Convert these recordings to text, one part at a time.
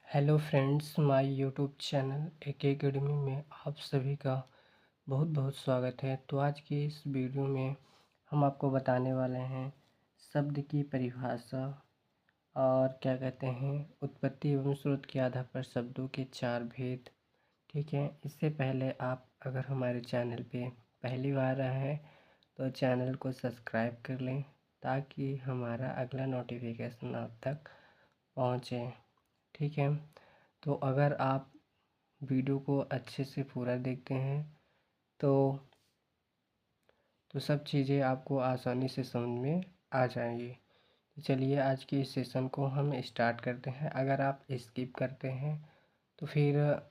Hello friends, my YouTube channel AK academy में आप सभी का बहुत बहुत स्वागत है। तो आज की इस वीडियो में हम आपको बताने वाले हैं शब्द की परिभाषा और क्या कहते हैं उत्पत्ति एवं स्रोत के आधार पर शब्दों के 4 भेद। ठीक है, इससे पहले आप अगर हमारे चैनल पे पहली बार आए हैं तो चैनल को सब्सक्राइब कर लें ताकि हमारा अगला नोटिफिकेशन आप तक पहुँचे। ठीक है, तो अगर आप वीडियो को अच्छे से पूरा देखते हैं तो सब चीज़ें आपको आसानी से समझ में आ जाएंगी। तो चलिए आज के इस सेशन को हम स्टार्ट करते हैं। अगर आप स्किप करते हैं तो फिर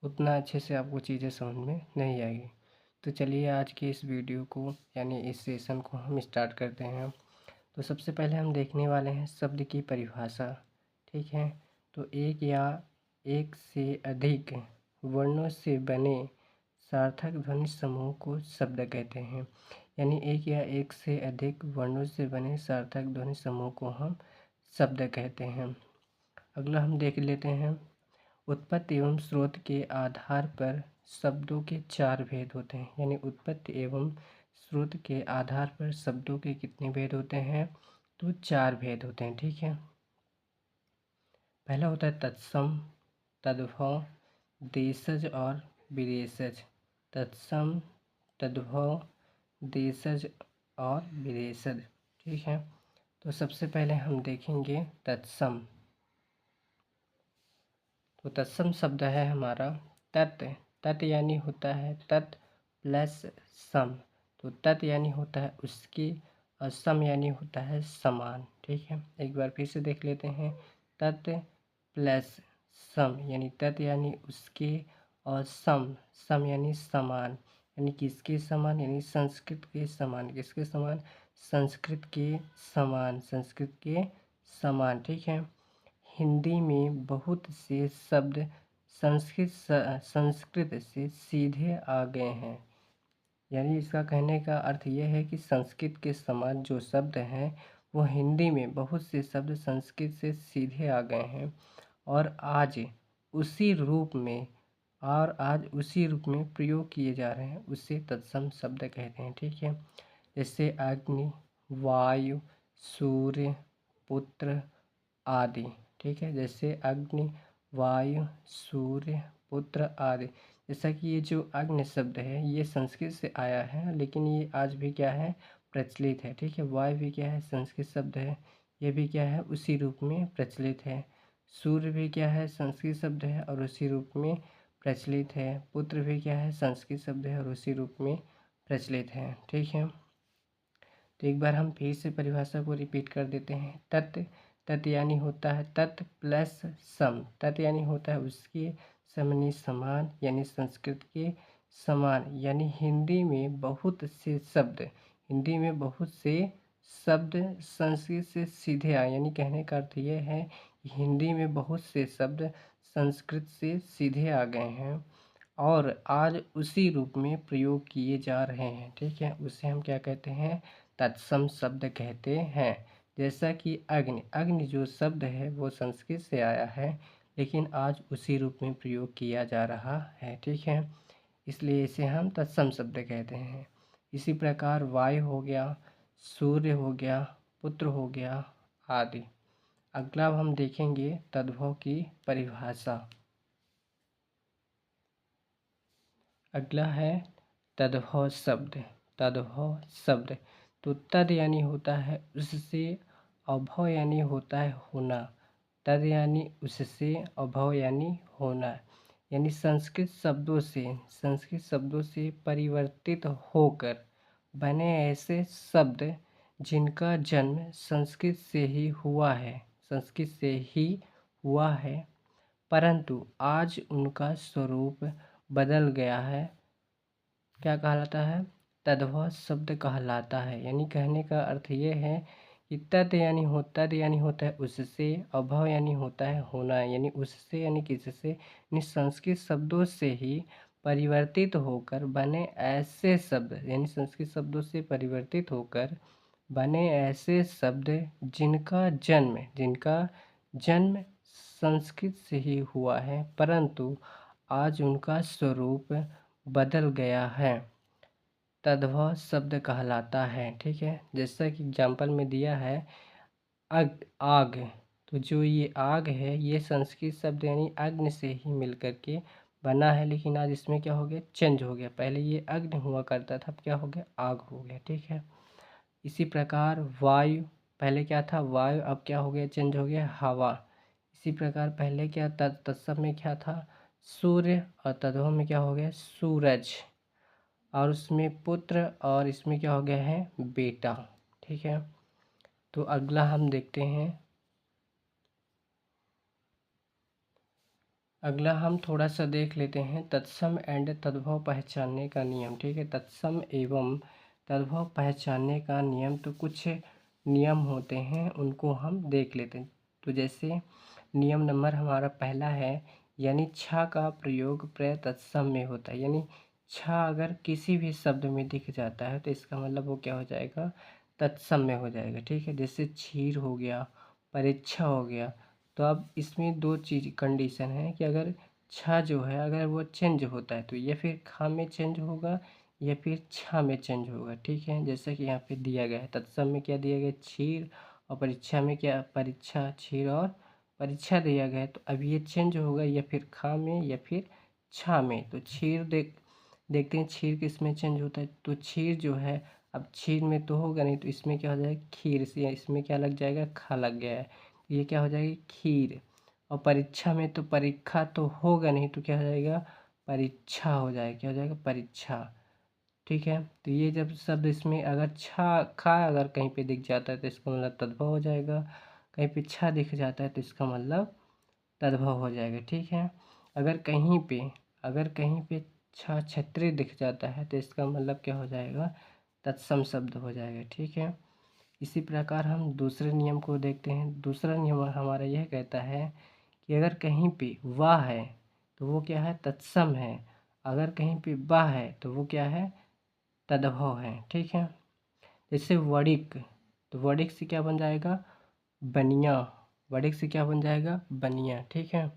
उतना अच्छे से आपको चीज़ें समझ में नहीं आएगी। तो चलिए आज के इस वीडियो को यानी इस सेशन को हम स्टार्ट करते हैं। तो सबसे पहले हम देखने वाले हैं शब्द की परिभाषा। ठीक है, तो एक या एक से अधिक वर्णों से बने सार्थक ध्वनि समूह को शब्द कहते हैं। यानी एक या एक से अधिक वर्णों से बने सार्थक ध्वनि समूह को हम शब्द कहते हैं। अगला हम देख लेते हैं उत्पत्ति एवं स्रोत के आधार पर शब्दों के 4 भेद होते हैं। यानी उत्पत्ति एवं स्रोत के आधार पर शब्दों के कितने भेद होते हैं? तो 4 भेद होते हैं। ठीक है, पहला होता है तत्सम, तद्भव, देशज और विदेशज। तत्सम, तद्भव, देशज और विदेशज। ठीक है, तो सबसे पहले हम देखेंगे तत्सम। तो तत्सम शब्द है हमारा तत्। तत् यानी होता है तत् प्लस सम। तो तत् यानी होता है उसके और सम यानी होता है समान। ठीक है, एक बार फिर से देख लेते हैं तत् प्लस सम यानी तत् यानी उसके और सम सम यानी समान। यानी किसके समान? यानी संस्कृत के समान। किसके समान? संस्कृत के समान। संस्कृत के समान। ठीक है, हिंदी में बहुत से शब्द संस्कृत से सीधे आ गए हैं। यानी इसका कहने का अर्थ यह है कि संस्कृत के समान जो शब्द हैं वो हिंदी में बहुत से शब्द संस्कृत से सीधे आ गए हैं और आज उसी रूप में प्रयोग किए जा रहे हैं। उसे तत्सम शब्द कहते हैं। ठीक है, जैसे अग्नि, वायु, सूर्य, पुत्र आदि। ठीक है, जैसे अग्नि, वायु, सूर्य, पुत्र आदि। जैसा कि ये जो अग्नि शब्द है ये संस्कृत से आया है लेकिन ये आज भी क्या है? प्रचलित है। ठीक है, वायु भी क्या है? संस्कृत शब्द है, ये भी क्या है? उसी रूप में प्रचलित है। सूर्य भी क्या है? संस्कृत शब्द है और उसी रूप में प्रचलित है। पुत्र भी क्या है? संस्कृत शब्द है और उसी रूप में प्रचलित है। ठीक है, तो एक बार हम फिर से परिभाषा को रिपीट कर देते हैं। तत्, तत् यानी होता है तत् प्लस सम। तत् यानी होता है उसके समनी समान यानी संस्कृत के समान। यानी हिंदी में बहुत से शब्द संस्कृत से सीधे आए। यानी कहने का अर्थ ये है कि हिंदी में बहुत से शब्द संस्कृत से सीधे आ गए हैं और आज उसी रूप में प्रयोग किए जा रहे हैं। ठीक है, उसे हम क्या कहते हैं? तत्सम शब्द कहते हैं। जैसा कि अग्नि, अग्नि जो शब्द है वो संस्कृत से आया है लेकिन आज उसी रूप में प्रयोग किया जा रहा है। ठीक है, इसलिए इसे हम तत्सम शब्द कहते हैं। इसी प्रकार वायु हो गया, सूर्य हो गया, पुत्र हो गया आदि। अगला हम देखेंगे तद्भव की परिभाषा। अगला है तद्भव शब्द। तद्भव शब्द, तो तद यानी होता है उससे और भव यानी होता है होना। तद यानी उससे और भव यानी होना। यानी संस्कृत शब्दों से परिवर्तित होकर बने ऐसे शब्द जिनका जन्म संस्कृत से ही हुआ है परंतु आज उनका स्वरूप बदल गया है। क्या कहलाता है? तद्भव शब्द कहलाता है। यानी कहने का अर्थ ये है कि तद यानी होता है उससे और भव यानी होता है होना। यानी उससे यानी किससे? यानी संस्कृत शब्दों से ही परिवर्तित होकर बने ऐसे शब्द यानी संस्कृत शब्दों से परिवर्तित होकर बने ऐसे शब्द जिनका जन्म संस्कृत से ही हुआ है, परंतु आज उनका स्वरूप बदल गया है, तद्भव शब्द कहलाता है। ठीक है, जैसा कि एग्जाम्पल में दिया है आग। तो जो ये आग है ये संस्कृत शब्द यानी अग्नि से ही मिल करके बना है, लेकिन आज इसमें क्या हो गया, चेंज हो गया। पहले ये अग्नि हुआ करता था, अब क्या हो गया, आग हो गया। ठीक है, इसी प्रकार वायु, पहले क्या था वायु, अब क्या हो गया, चेंज हो गया हवा। इसी प्रकार पहले क्या तत्सम में क्या था सूर्य, और तद्भव में क्या हो गया सूरज, और उसमें पुत्र, और इसमें क्या हो गया है बेटा। ठीक है, तो अगला हम देखते हैं, अगला हम थोड़ा सा देख लेते हैं तत्सम एंड तद्भव पहचानने का नियम। ठीक है, तत्सम एवं तद्भव पहचानने का नियम, तो कुछ नियम होते हैं उनको हम देख लेते हैं। तो जैसे नियम नंबर हमारा पहला है, यानी छा का प्रयोग प्रय तत्सम में होता है। यानी छा अगर किसी भी शब्द में दिख जाता है तो इसका मतलब वो क्या हो जाएगा, तत्सम में हो जाएगा। ठीक है, जैसे क्षीर हो गया, परीक्षा हो गया। तो अब इसमें दो चीज़ कंडीशन है कि अगर छा जो है अगर वो चेंज होता है तो ये फिर खा में चेंज होगा या फिर छा में चेंज होगा। ठीक है, जैसा कि यहाँ पे दिया गया है, तत्सम में क्या दिया गया क्षीर, और परीक्षा में क्या परीक्षा क्षीर और परीक्षा दिया गया है। तो अब ये चेंज होगा या फिर खा में या फिर छा में। तो क्षीर देखते हैं क्षीर किस में चेंज होता है। तो क्षीर जो है अब क्षीर में तो होगा नहीं, तो इसमें क्या हो जाएगा खीर से, इसमें क्या लग जाएगा खा लग गया है, ये क्या हो जाएगी खीर। और परीक्षा में तो परीक्षा तो होगा नहीं, तो क्या हो जाएगा परीक्षा हो जाएगा, क्या हो जाएगा परीक्षा। ठीक है, तो ये जब शब्द इसमें अगर छा खा अगर कहीं पे दिख जाता है तो इसका मतलब तद्भव हो जाएगा, कहीं पे छा दिख जाता है तो इसका मतलब तद्भव हो जाएगा। ठीक है, अगर कहीं पे छा छत्री दिख जाता है तो इसका मतलब क्या हो जाएगा, तत्सम शब्द हो जाएगा। ठीक है, इसी प्रकार हम दूसरे नियम को देखते हैं। दूसरा नियम हमारा यह कहता है कि अगर कहीं पे वाह है तो वो क्या है तत्सम है, अगर कहीं पे वाह है तो वो क्या है तद्भव है। ठीक है, जैसे वड़िक, तो वड़िक से क्या बन जाएगा बनिया, वड़िक से क्या बन जाएगा बनिया। ठीक है,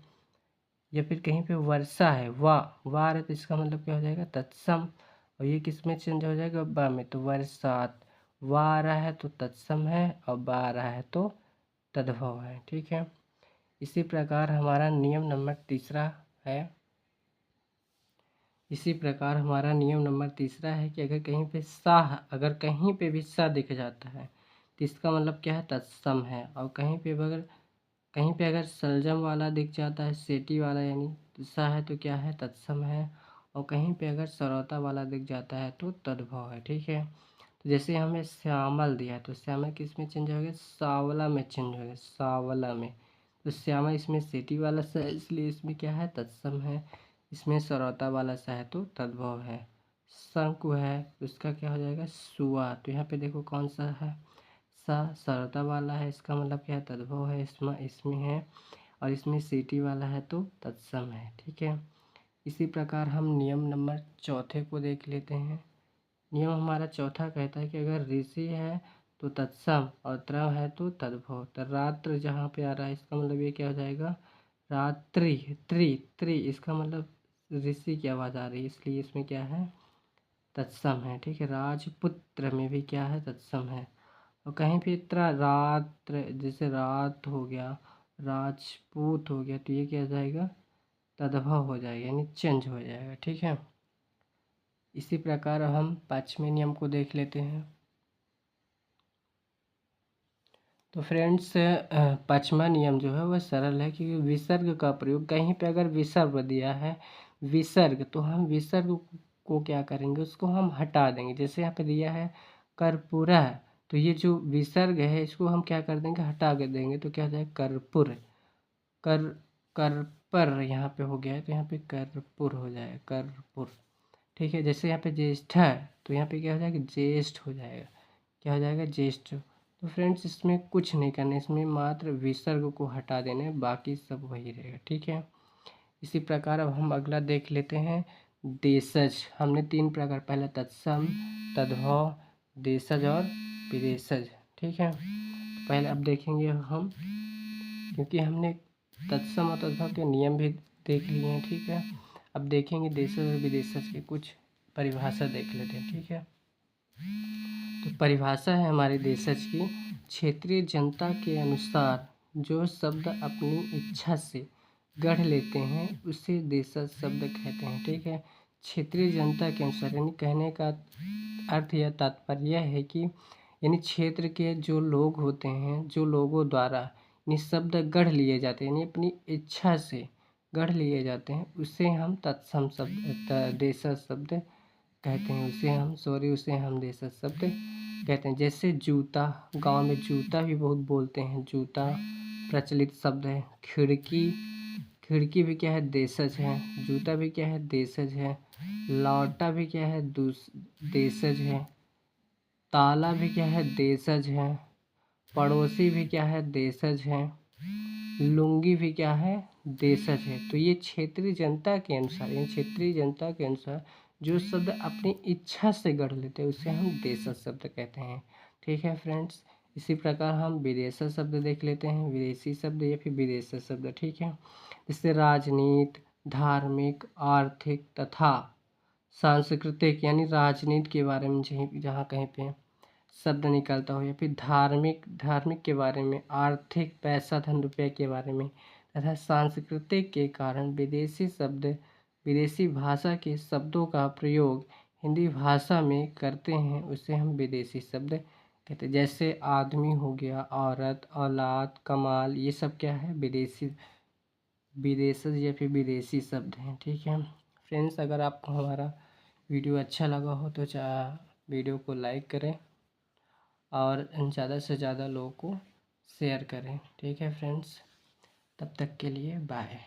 या फिर कहीं पे वर्षा है वाह है तो इसका मतलब क्या हो जाएगा तत्सम, और ये किस में चेंज हो जाएगा बा में, तो वर्षात। वाह आ रहा है तो तत्सम है, और बा आ रहा है तो तद्भव है। ठीक है, इसी प्रकार हमारा नियम नंबर तीसरा है, इसी प्रकार हमारा नियम नंबर तीसरा है कि अगर कहीं पे साह, अगर कहीं पे भी सा दिख जाता है तो इसका मतलब क्या है तत्सम है। और कहीं पे अगर सलजम वाला दिख जाता है सेटी वाला यानी तो सा है तो क्या है तत्सम है, और कहीं पे अगर सरौता वाला दिख जाता है तो तद्भव है। ठीक है, तो जैसे हमें श्यामल दिया है तो श्यामल किस में चेंज हो गया सावला में चेंज हो गया, सावला में। तो श्यामल इसमें सेटी वाला सा है इसलिए इसमें क्या है तत्सम है, इसमें सरौता वाला सा है तो तद्भव है। शंकु है उसका क्या हो जाएगा सुआ, तो यहाँ पे देखो कौन सा है सा सरौता वाला है, इसका मतलब क्या है तद्भव है, इसमें है, और इसमें सीटी वाला है तो तत्सम है। ठीक है, इसी प्रकार हम नियम नंबर चौथे को देख लेते हैं। नियम हमारा चौथा कहता है कि अगर ऋषि है तो तत्सम और त्र है तो तद्भव। तो रात्र जहाँ पे आ रहा है इसका मतलब ये क्या हो जाएगा रात्रि, त्रि त्रि इसका मतलब ऋषि की आवाज़ आ रही है इसलिए इसमें क्या है तत्सम है। ठीक है, राजपुत्र में भी क्या है तत्सम है, और कहीं भी इतना रात्र जैसे रात हो गया राजपूत हो गया तो ये क्या हो जाएगा तद्भव हो जाएगा यानी चेंज हो जाएगा। ठीक है, इसी प्रकार हम पाँचवें नियम को देख लेते हैं। तो फ्रेंड्स पाँचवा नियम जो है वह सरल है क्योंकि विसर्ग का प्रयोग कहीं पे अगर विसर्ग दिया है विसर्ग तो हम विसर्ग को क्या करेंगे उसको हम हटा देंगे। जैसे यहाँ पे दिया है कर्पूरा, तो ये जो विसर्ग है इसको हम क्या कर देंगे हटा के देंगे तो क्या हो जाएगा कर्पूर, कर कर यहाँ पे हो गया है तो यहाँ पे कर्पूर हो जाएगा कर्पूर। ठीक है, जैसे यहाँ पे ज्येष्ठ है तो यहाँ पे क्या हो जाएगा ज्येष्ठ हो जाएगा, क्या हो जाएगा ज्येष्ठ। तो फ्रेंड्स इसमें कुछ नहीं करना, इसमें मात्र विसर्ग को हटा देना है बाकी सब वही रहेगा। ठीक है, इसी प्रकार अब हम अगला देख लेते हैं देशज। हमने तीन प्रकार पहला तत्सम तद्भव देशज और विदेशज। ठीक है, पहले अब देखेंगे हम क्योंकि हमने तत्सम और तद्भव के नियम भी देख लिए हैं, ठीक है। अब देखेंगे देशज और विदेशज की कुछ परिभाषा देख लेते हैं, ठीक है। तो परिभाषा है हमारे देशज की, क्षेत्रीय जनता के अनुसार जो शब्द अपनी इच्छा से गढ़ लेते हैं उसे देशज शब्द कहते हैं, ठीक है। क्षेत्रीय जनता के अनुसार यानी कहने का अर्थ या तात्पर्य है कि यानी क्षेत्र के जो लोग होते हैं, जो लोगों द्वारा यानी शब्द गढ़ लिए जाते हैं, यानी अपनी इच्छा से गढ़ लिए जाते हैं, उसे हम तत्सम शब्द देशज शब्द कहते हैं। उसे हम देशज शब्द कहते हैं। जैसे जूता, गांव में जूता भी बहुत बोलते हैं, जूता प्रचलित शब्द है। खिड़की, खिड़की भी क्या है, देशज है। जूता भी क्या है, देशज है। लौटा भी क्या है, देशज है। ताला भी क्या है, देशज है। पड़ोसी भी क्या है, देशज है। लुंगी भी क्या है, देशज है। तो ये क्षेत्रीय जनता के अनुसार, इन क्षेत्रीय जनता के अनुसार जो शब्द अपनी इच्छा से गढ़ लेते हैं उसे हम देशज शब्द कहते हैं, ठीक है फ्रेंड्स। इसी प्रकार हम विदेशज शब्द देख लेते हैं, विदेशी शब्द या फिर विदेशज शब्द, ठीक है। जैसे राजनीति, धार्मिक, आर्थिक तथा सांस्कृतिक, यानी राजनीति के बारे में जहाँ कहीं पे शब्द निकलता हो, या फिर धार्मिक के बारे में, आर्थिक पैसा धन रुपये के बारे में, तथा सांस्कृतिक के कारण विदेशी भाषा के शब्दों का प्रयोग हिंदी भाषा में करते हैं, उसे हम विदेशी शब्द कहते हैं। जैसे आदमी हो गया, औरत, औलाद, कमाल, ये सब क्या है, विदेशज या फिर विदेशी शब्द हैं, ठीक है फ्रेंड्स। अगर आपको हमारा वीडियो अच्छा लगा हो तो वीडियो को लाइक करें और ज़्यादा से ज़्यादा लोगों को शेयर करें, ठीक है फ्रेंड्स। तब तक के लिए बाय।